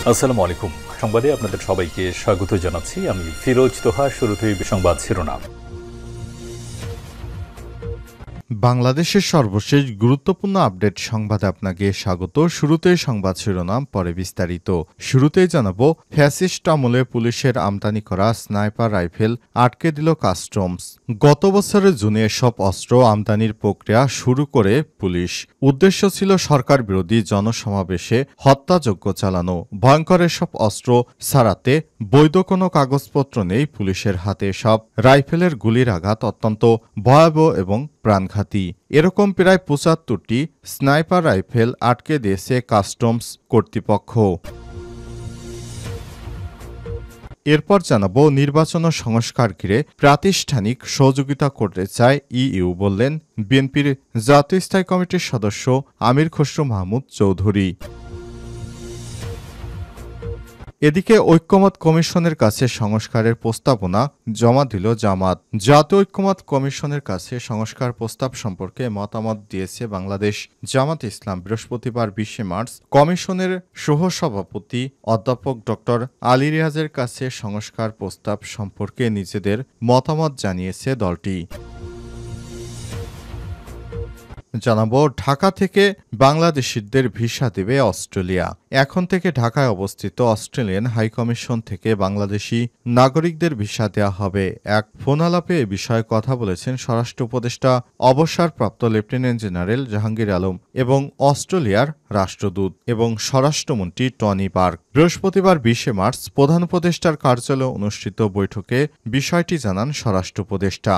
আসসালামু আলাইকুম। সংবাদে আপনাদের সবাইকে স্বাগত জানাচ্ছি। আমি ফিরোজ তোহা। শুরুতেই সংবাদ শিরোনাম। বাংলাদেশের সর্বশেষ গুরুত্বপূর্ণ আপডেট সংবাদে আপনাকে স্বাগত। শুরুতেই সংবাদ শিরোনাম, পরে বিস্তারিত। শুরুতেই জানাবো, ফ্যাসিস্ট আমলে পুলিশের আমদানি করা স্নাইপার রাইফেল আটকে দিল কাস্টমস। গত বছরের জুনে এসব অস্ত্র আমদানির প্রক্রিয়া শুরু করে পুলিশ। উদ্দেশ্য ছিল সরকার বিরোধী জনসমাবেশে হত্যাযজ্ঞ চালানো। ভয়ঙ্কর এসব অস্ত্র ছাড়াতে বৈধ কোনো কাগজপত্র নেই পুলিশের হাতে। সব রাইফেলের গুলির আঘাত অত্যন্ত ভয়াবহ এবং প্রাণঘাতী। এরকম প্রায় ৭৫টি স্নাইপার রাইফেল আটকে দিয়েছে কাস্টমস কর্তৃপক্ষ। এরপর জানাবো, নির্বাচন ও সংস্কার ঘিরে প্রাতিষ্ঠানিক সহযোগিতা করতে চায় ইইউ, বললেন বিএনপির জাতীয় স্থায়ী কমিটির সদস্য আমির খসরু মাহমুদ চৌধুরী। এদিকে ঐক্যমত কমিশনের কাছে সংস্কারের প্রস্তাবনা জমা দিল জামাত। জাতীয় ঐক্যমত কমিশনের কাছে সংস্কার প্রস্তাব সম্পর্কে মতামত দিয়েছে বাংলাদেশ জামাত ইসলাম। বৃহস্পতিবার ২০ মার্চ কমিশনের সহসভাপতি অধ্যাপক ড আলী রিয়াজের কাছে সংস্কার প্রস্তাব সম্পর্কে নিজেদের মতামত জানিয়েছে দলটি। জানাবো, ঢাকা থেকে বাংলাদেশিদের ভিসা দেবে অস্ট্রেলিয়া। এখন থেকে ঢাকায় অবস্থিত অস্ট্রেলিয়ান হাইকমিশন থেকে বাংলাদেশি নাগরিকদের ভিসা দেওয়া হবে। এক ফোন আলাপে এ বিষয়ে কথা বলেছেন স্বরাষ্ট্র উপদেষ্টা অবসরপ্রাপ্ত লেফটেন্যান্ট জেনারেল জাহাঙ্গীর আলম এবং অস্ট্রেলিয়ার রাষ্ট্রদূত এবং স্বরাষ্ট্রমন্ত্রী টনি পার্ক। বৃহস্পতিবার ২০ মার্চ প্রধান উপদেষ্টার কার্যালয়ে অনুষ্ঠিত বৈঠকে বিষয়টি জানান স্বরাষ্ট্র উপদেষ্টা।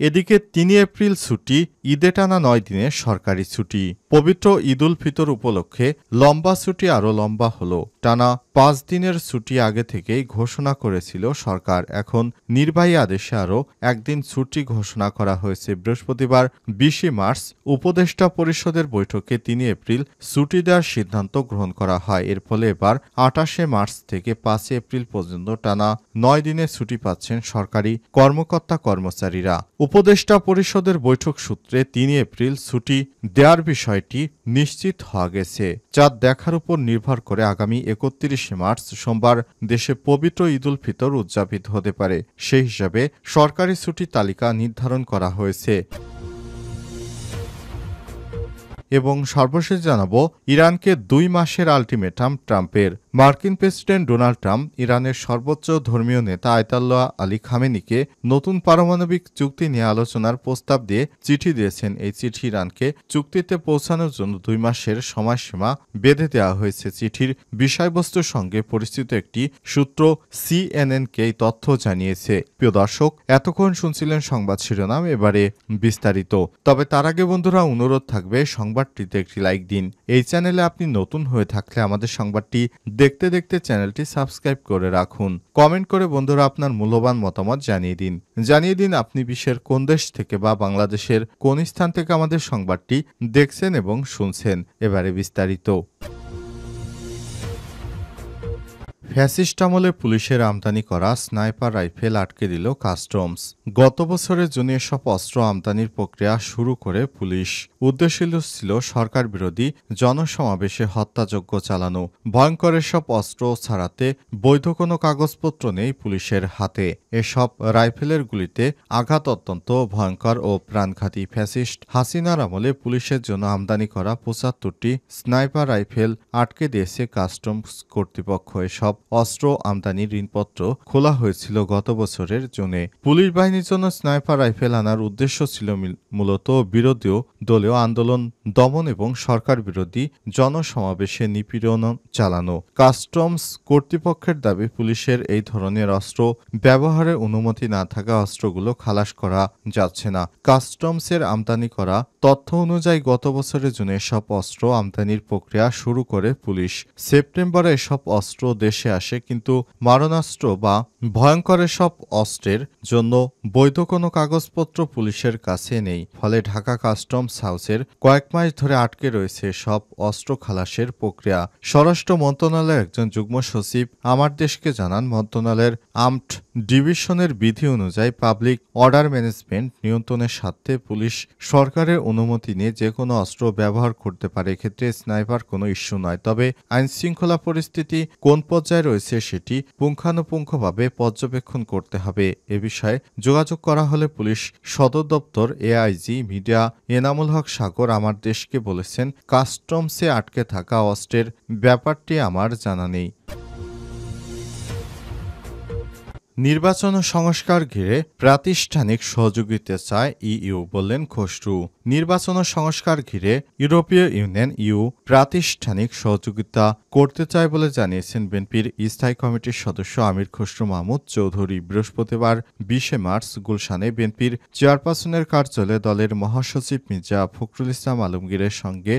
এদিকে ৩ এপ্রিল ছুটি, ঈদে টানা ৯ দিনের সরকারি ছুটি। পবিত্র ঈদ উল ফিতর উপলক্ষে লম্বা ছুটি আরও লম্বা হলো। টানা ৫ দিনের ছুটি আগে থেকেই ঘোষণা করেছিল সরকার। এখন নির্বাহী আদেশে আরও একদিন ছুটি ঘোষণা করা হয়েছে। বৃহস্পতিবার ২০ মার্চ উপদেষ্টা পরিষদের বৈঠকে ৩ এপ্রিল ছুটি দেওয়ার সিদ্ধান্ত গ্রহণ করা হয়। এর ফলে এবার ২৮ মার্চ থেকে ৫ এপ্রিল পর্যন্ত টানা ৯ দিনের ছুটি পাচ্ছেন সরকারি কর্মকর্তা কর্মচারীরা। উপদেষ্টা পরিষদের বৈঠক সূত্রে ৩ এপ্রিল ছুটি দেওয়ার বিষয়টি নিশ্চিত হওয়া গেছে। চাঁদ দেখার উপর নির্ভর করে আগামী ৩১ মার্চ সোমবার দেশে পবিত্র ঈদ উল ফিতর উদযাপিত হতে পারে। সেই হিসাবে সরকারি ছুটি তালিকা নির্ধারণ করা হয়েছে। এবং সর্বশেষ জানাবো, ইরানকে ২ মাসের আলটিমেটাম ট্রাম্পের। মার্কিন প্রেসিডেন্ট ডোনাল্ড ট্রাম্প ইরানের সর্বোচ্চ ধর্মীয় নেতা আয়াতুল্লাহ আলী খামেনিকে নতুন পারমাণবিক চুক্তি নিয়ে আলোচনার প্রস্তাব দিয়ে চিঠি দিয়েছেন। এই চিঠি ইরানকে চুক্তিতে পৌঁছানোর জন্য ২ মাসের সময়সীমা বেঁধে দেওয়া হয়েছে। চিঠির বিষয়বস্তুর সঙ্গে পরিচিত একটি সূত্র সিএনএনকে এই তথ্য জানিয়েছে। প্রিয় দর্শক, এতক্ষণ শুনছিলেন সংবাদ শিরোনাম, এবারে বিস্তারিত। তবে তার আগে বন্ধুরা, অনুরোধ থাকবে সংবাদটিতে একটি লাইক দিন। এই চ্যানেলে আপনি নতুন হয়ে থাকলে আমাদের সংবাদটি দেখতে দেখতে চ্যানেলটি সাবস্ক্রাইব করে রাখুন। কমেন্ট করে বন্ধুরা আপনার মূল্যবান মতামত জানিয়ে দিন আপনি বিশ্বের কোন দেশ থেকে বা বাংলাদেশের কোন স্থান থেকে আমাদের সংবাদটি দেখছেন এবং শুনছেন। এবারে বিস্তারিত। ফ্যাসিস্ট আমলে পুলিশের আমদানি করা স্নাইপার রাইফেল আটকে দিল কাস্টমস। গত বছরের জুনে এসব অস্ত্র আমদানির প্রক্রিয়া শুরু করে পুলিশ। উদ্দেশ্য ছিল সরকার বিরোধী জনসমাবেশে হত্যাযজ্ঞ চালানো। ভয়ঙ্কর এসব অস্ত্র ছাড়াতে বৈধ কোনো কাগজপত্র নেই পুলিশের হাতে। এসব রাইফেলের গুলিতে আঘাত অত্যন্ত ভয়ঙ্কর ও প্রাণঘাতী। ফ্যাসিস্ট হাসিনার আমলে পুলিশের জন্য আমদানি করা ৭৫টি স্নাইপার রাইফেল আটকে দিয়েছে কাস্টমস কর্তৃপক্ষ। এসব অস্ত্র আমদানির ঋণপত্র খোলা হয়েছিল গত বছরের জুনে। পুলিশ বাহিনীর জন্য স্নাইপার রাইফেল আনার উদ্দেশ্য ছিল মূলত বিরোধী দলীয় আন্দোলন দমন এবং সরকার বিরোধী জনসমাবেশে নিপীড়ন চালানো। কাস্টমস কর্তৃপক্ষের দাবি, পুলিশের এই ধরনের অস্ত্র ব্যবহারের অনুমতি না থাকা অস্ত্রগুলো খালাস করা যাচ্ছে না। কাস্টমসের আমদানি করা তথ্য অনুযায়ী গত বছরের জুনে এসব অস্ত্র আমদানির প্রক্রিয়া শুরু করে পুলিশ। সেপ্টেম্বরে এসব অস্ত্র দেশে আসে, কিন্তু মারণাস্ত্র বা ভয়ঙ্কর এসব অস্ত্রের জন্য বৈধ কোনো কাগজপত্র পুলিশের কাছে নেই। ফলে ঢাকা কাস্টমস হাউসের কয়েক মাস ধরে আটকে রয়েছে সব অস্ত্র খালাসের প্রক্রিয়া। স্বরাষ্ট্র মন্ত্রণালয়ের একজন যুগ্ম সচিব আমার দেশকে জানান, মন্ত্রণালয়ের আর্মড ডিভিশনের বিধি অনুযায়ী পাবলিক অর্ডার ম্যানেজমেন্ট নিয়ন্ত্রণের স্বার্থে পুলিশ সরকারের অনুমতি নিয়ে যে কোনো অস্ত্র ব্যবহার করতে পারে। এক্ষেত্রে স্নাইপার কোনো ইস্যু নয়। তবে আইনশৃঙ্খলা পরিস্থিতি কোন পর্যায়ে রয়েছে সেটি পুঙ্খানুপুঙ্খভাবে পর্যবেক্ষণ করতে হবে। এ বিষয়ে যোগাযোগ করা হলে পুলিশ সদর দপ্তর এআইজি মিডিয়া এনামুল হক সাগর আমার দেশকে বলেছেন, কাস্টমসে আটকে থাকা অস্ত্রের ব্যাপারটি আমার জানা নেই। নির্বাচন ও সংস্কার ঘিরে প্রাতিষ্ঠানিক সহযোগিতা চায় ইইউ, বললেন খসরু। নির্বাচন ও সংস্কার ঘিরে ইউরোপীয় ইউনিয়ন প্রাতিষ্ঠানিক সহযোগিতা করতে চায় বলে জানিয়েছেন বিএনপির স্থায়ী কমিটির সদস্য আমির খসরু মাহমুদ চৌধুরী। বৃহস্পতিবার 20 মার্চ গুলশানে বিএনপির চেয়ারপারসনের কার্যালয়ে দলের মহাসচিব মির্জা ফখরুল ইসলাম আলমগীরের সঙ্গে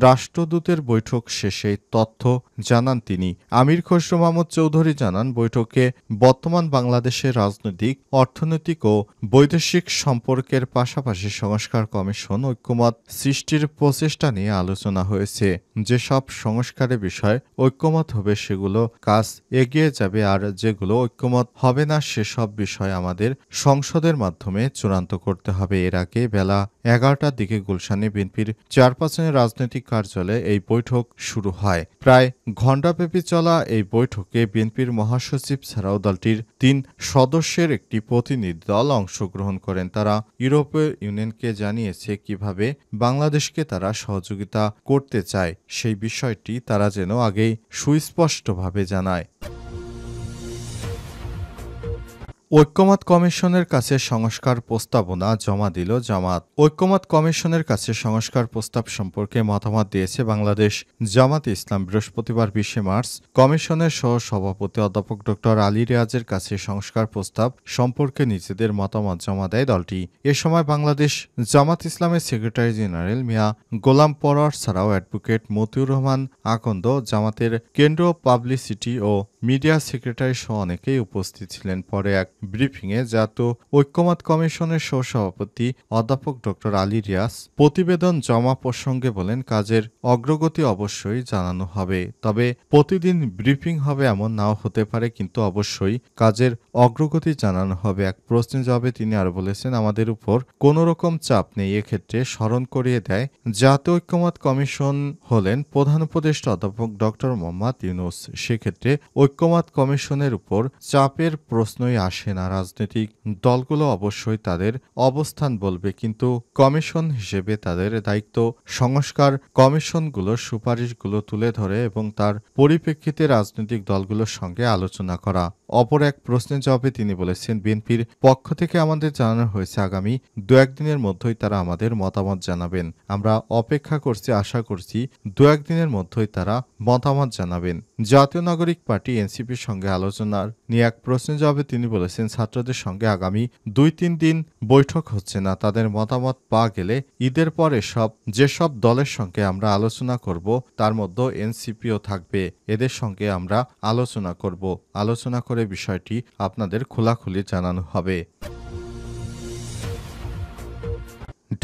রাষ্ট্রদূতের বৈঠক শেষে তথ্য জানান তিনি। আমির খসরু মাহমুদ চৌধুরী জানান, বৈঠকে বর্তমান বাংলাদেশের রাজনৈতিক, অর্থনৈতিক ও বৈদেশিক সম্পর্কের পাশাপাশি সংস্কার কমিশন ঐক্যমত সৃষ্টির প্রচেষ্টা নিয়ে আলোচনা হয়েছে। যেসব সংস্কারের বিষয়ে ঐক্যমত হবে সেগুলো কাজ এগিয়ে যাবে, আর যেগুলো ঐক্যমত হবে না সেসব বিষয় আমাদের সংসদের মাধ্যমে চূড়ান্ত করতে হবে। এর আগে বেলা 11টার দিকে গুলশানে বিএনপির চেয়ারপারসনের রাজনৈতিক কার্যালয়ে এই বৈঠক শুরু হয়। প্রায় ঘণ্টাব্যাপী চলা এই বৈঠকে বিএনপির মহাসচিব ছাড়াও দলটির 3 সদস্যের একটি প্রতিনিধি দল অংশগ্রহণ করেন। তারা ইউরোপীয় ইউনিয়নকে জানিয়েছে কিভাবে বাংলাদেশকে তারা সহযোগিতা করতে চায়, সেই বিষয়টি তারা যেন আগেই সুস্পষ্টভাবে জানায়। ঐক্যমত কমিশনের কাছে সংস্কার প্রস্তাবনা জমা দিল জামাত। ঐক্যমত কমিশনের কাছে সংস্কার প্রস্তাব সম্পর্কে মতামত দিয়েছে বাংলাদেশ জামাত ইসলাম। বৃহস্পতিবার 20 মার্চ কমিশনের সহ সভাপতি অধ্যাপক ড আলী রিয়াজের কাছে সংস্কার প্রস্তাব সম্পর্কে নিজেদের মতামত জমা দেয় দলটি। এ সময় বাংলাদেশ জামাত ইসলামের সেক্রেটারি জেনারেল মিয়া গোলাম পরোয়ার ছাড়াও অ্যাডভোকেট মতিউর রহমান আকন্দ, জামাতের কেন্দ্রীয় পাবলিসিটি ও মিডিয়া সেক্রেটারি সহ অনেকেই উপস্থিত ছিলেন। পরে এক ব্রিফিংয়ে জাতীয় ঐক্যমত কমিশনের সহসভাপতি অধ্যাপক ড আলী রিয়াজ প্রতিবেদন জমা প্রসঙ্গে বলেন, কাজের অগ্রগতি অবশ্যই জানানো হবে, তবে প্রতিদিন ব্রিফিং হবে এমন নাও হতে পারে, কিন্তু অবশ্যই কাজের অগ্রগতি জানানো হবে। এক প্রশ্নের জবাবে তিনি আরো বলেছেন, আমাদের উপর কোনো রকম চাপ নেই। এক্ষেত্রে স্মরণ করিয়ে দেয়, জাতীয় ঐক্যমত কমিশন হলেন প্রধান উপদেষ্টা অধ্যাপক ড মোহাম্মদ ইউনূস। সেক্ষেত্রে ঐক্যমত কমিশনের উপর চাপের প্রশ্নই আসে না। রাজনৈতিক দলগুলো অবশ্যই তাদের অবস্থান বলবে, কিন্তু কমিশন হিসেবে তাদের দায়িত্ব সংস্কার কমিশনগুলোর সুপারিশগুলো তুলে ধরে এবং তার পরিপ্রেক্ষিতে রাজনৈতিক দলগুলোর সঙ্গে আলোচনা করা। অপর এক প্রশ্নের জবাবে তিনি বলেছেন, বিএনপির পক্ষ থেকে আমাদের জানানো হয়েছে আগামী 2-1 দিনের মধ্যেই তারা আমাদের মতামত জানাবেন। আমরা অপেক্ষা করছি, আশা করছি 2-1 দিনের মধ্যেই তারা মতামত জানাবেন। জাতীয় নাগরিক পার্টি এনসিপির সঙ্গে আলোচনার নিয়ে এক প্রশ্নের জবাবে তিনি বলেছেন, ছাত্রদের সঙ্গে আগামী 2-3 দিন বৈঠক হচ্ছে না। তাদের মতামত পাওয়া গেলে ঈদের পরে যেসব দলের সঙ্গে আমরা আলোচনা করব তার মধ্যে এনসিপিও থাকবে। এদের সঙ্গে আমরা আলোচনা করব। আলোচনা করে বিষয়টি আপনাদের খোলাখুলি জানানো হবে।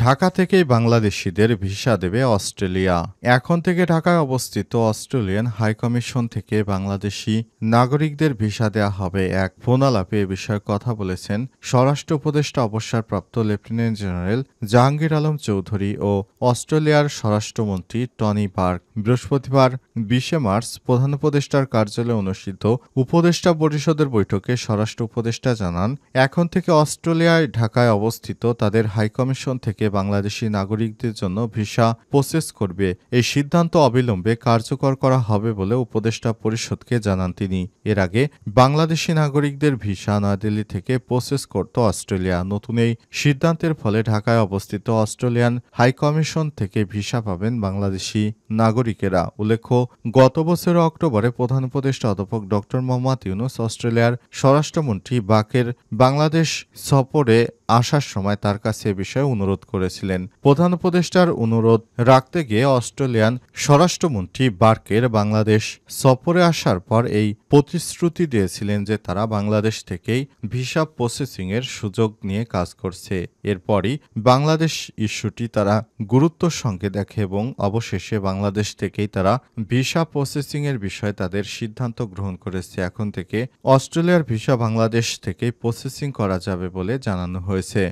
ঢাকা থেকেই বাংলাদেশিদের ভিসা দেবে অস্ট্রেলিয়া। এখন থেকে ঢাকায় অবস্থিত অস্ট্রেলিয়ান হাইকমিশন থেকে বাংলাদেশি নাগরিকদের ভিসা দেয়া হবে। এক ফোন আলাপে এ বিষয়ে কথা বলেছেন স্বরাষ্ট্র উপদেষ্টা অবসরপ্রাপ্ত লেফটেন্যান্ট জেনারেল জাহাঙ্গীর আলম চৌধুরী ও অস্ট্রেলিয়ার স্বরাষ্ট্রমন্ত্রী টনি বার্গ। বৃহস্পতিবার 20 মার্চ প্রধান উপদেষ্টার কার্যালয়ে অনুষ্ঠিত উপদেষ্টা পরিষদের বৈঠকে স্বরাষ্ট্র উপদেষ্টা জানান, এখন থেকে অস্ট্রেলিয়ায় ঢাকায় অবস্থিত তাদের হাইকমিশন থেকে বাংলাদেশি নাগরিকদের জন্য ভিসা প্রসেস করবে। এই সিদ্ধান্ত অবিলম্বে কার্যকর করা হবে বলে উপদেষ্টা পরিষদকে জানান তিনি। এর আগে বাংলাদেশি নাগরিকদের ভিসা নয়াদিল্লি থেকে প্রসেস করত অস্ট্রেলিয়া। নতুন এই সিদ্ধান্তের ফলে ঢাকায় অবস্থিত অস্ট্রেলিয়ান হাইকমিশন থেকে ভিসা পাবেন বাংলাদেশি নাগরিকেরা। উল্লেখ্য, গত বছরের অক্টোবরে প্রধান উপদেষ্টা অধ্যাপক ড মোহাম্মদ ইউনূস অস্ট্রেলিয়ার স্বরাষ্ট্রমন্ত্রী বাকের বাংলাদেশ সফরে আসার সময় তার কাছে এ বিষয়ে অনুরোধ করেছিলেন। প্রধান উপদেষ্টার অনুরোধ রাখতে গিয়ে অস্ট্রেলিয়ান স্বরাষ্ট্রমন্ত্রী বার্কের বাংলাদেশ সফরে আসার পর এই প্রতিশ্রুতি দিয়েছিলেন যে তারা বাংলাদেশ থেকেই ভিসা প্রসেসিংয়ের সুযোগ নিয়ে কাজ করছে। এরপরই বাংলাদেশ ইস্যুটি তারা গুরুত্বর সঙ্গে দেখে এবং অবশেষে বাংলাদেশ থেকেই তারা ভিসা প্রসেসিংয়ের বিষয়ে তাদের সিদ্ধান্ত গ্রহণ করেছে। এখন থেকে অস্ট্রেলিয়ার ভিসা বাংলাদেশ থেকেই প্রসেসিং করা যাবে বলে জানানো হয়েছে।